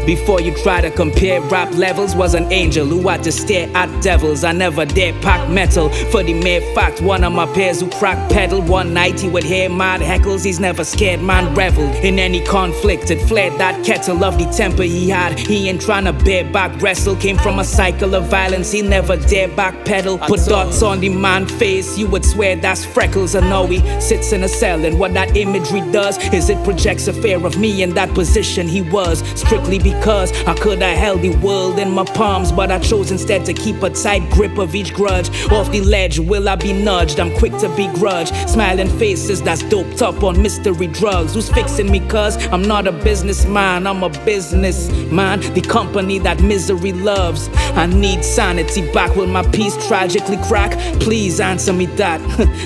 Before you try to compare rap levels, was an angel who had to stare at devils. I never dared pack metal for the mere fact one of my peers who cracked pedal. One night he would hear mad heckles. He's never scared, man reveled in any conflict. It flared that kettle of the temper he had. He ain't trying to bareback wrestle. Came from a cycle of violence, he never dared backpedal. Put dots on the man's face, you would swear that's freckles. I know he sits in a cell, and what that imagery does is it projects a fear of me in that position he was. Strictly because I could have held the world in my palms, but I chose instead to keep a tight grip of each grudge. Off the ledge, will I be nudged? I'm quick to begrudge. Smiling faces that's doped up on mystery drugs. Who's fixing me? Cause I'm not a businessman, I'm a businessman. The company that misery loves. I need sanity back. Will my peace tragically crack? Please answer me that.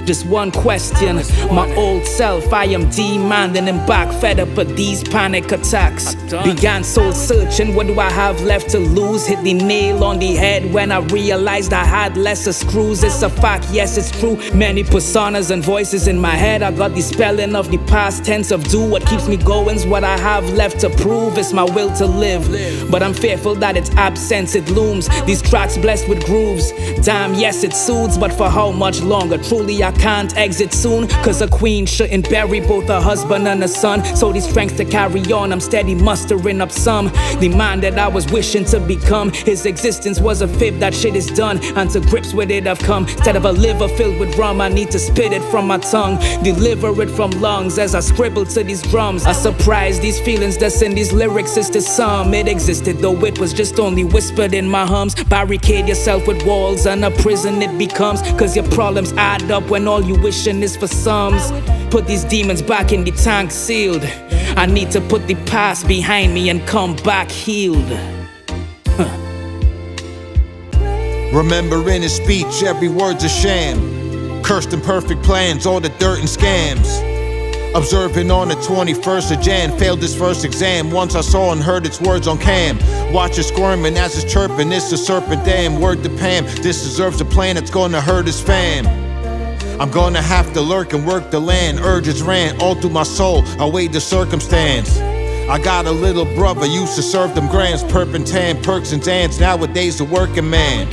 Just one question. My old self, I am demanding him back. Fed up with these panic attacks. Began soul searching, what do I have left to lose? Hit the nail on the head when I realized I had lesser screws. It's a fact, yes it's true. Many personas and voices in my head. I got the spelling of the past tense of do. What keeps me going's what I have left to prove. It's my will to live, but I'm fearful that its absence it looms. These tracks blessed with grooves. Damn, yes it soothes, but for how much longer? Truly I can't exit soon, cause a queen shouldn't bury both a husband and a son. So the strength to carry on, I'm steady mustering up some. The man that I was wishing to become. His existence was a fib, that shit is done, and to grips with it I've come. Instead of a liver filled with rum, I need to spit it from my tongue. Deliver it from lungs as I scribble to these drums. I surprise these feelings that's in these lyrics is to some. It existed though it was just only whispered in my hums. Barricade yourself with walls and a prison it becomes. Cause your problems add up when all you wishing is for sums. Put these demons back in the tank sealed. I need to put the past behind me and come back healed. Remembering his speech, every word's a sham. Cursed imperfect plans, all the dirt and scams. Observing on the 21st of Jan, failed his first exam. Once I saw and heard its words on cam. Watch it squirming as it's chirping, it's a serpent damn. Word to Pam, this deserves a plan that's gonna hurt his fam. I'm gonna have to lurk and work the land. Urges ran all through my soul, I weighed the circumstance. I got a little brother, used to serve them grants. Perpentan, perks and dance, nowadays a working man.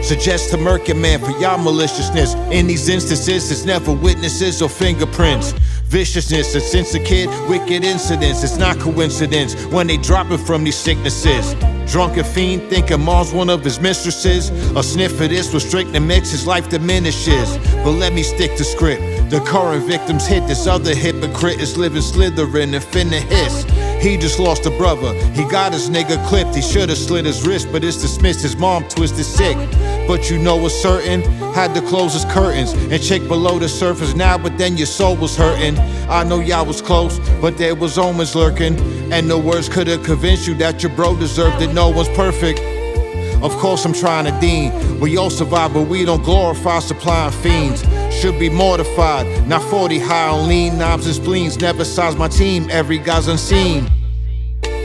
Suggest to murk your man for y'all maliciousness. In these instances, it's never witnesses or fingerprints. Viciousness, and since a kid, wicked incidents. It's not coincidence when they dropping from these sicknesses. Drunken fiend thinking Mom's one of his mistresses. A sniff of this will straighten the mix, his life diminishes. But let me stick to script. The current victims hit, this other hypocrite is living slithering and finna hiss. He just lost a brother, he got his nigga clipped. He should've slit his wrist, but it's dismissed. His mom twisted sick, but you know it's certain. Had to close his curtains and check below the surface now, but then your soul was hurting. I know y'all was close, but there was omens lurking. And no words could've convinced you that your bro deserved it. No one's perfect. Of course I'm trying to dean. We all survive, but we don't glorify supplying fiends. Should be mortified, not 40 high on lean knobs and spleens. Never size my team, every guy's unseen.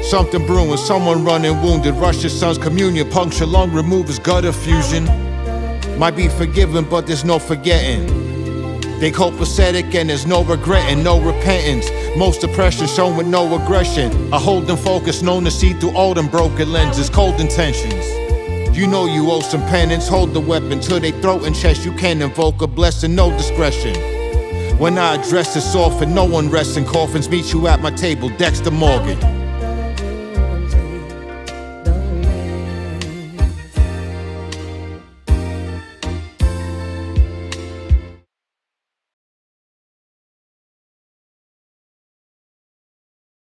Something brewing, someone running wounded. Rush his son's communion, puncture lung, remove his gut effusion. Might be forgiven, but there's no forgetting. They copacetic and there's no regretting, no repentance. Most depression shown with no aggression. A holding focus known to see through all them broken lenses. Cold intentions. You know you owe some penance. Hold the weapon to their throat and chest. You can't invoke a blessing, no discretion. When I address this often, no one rests in coffins. Meet you at my table, Dexter Morgan.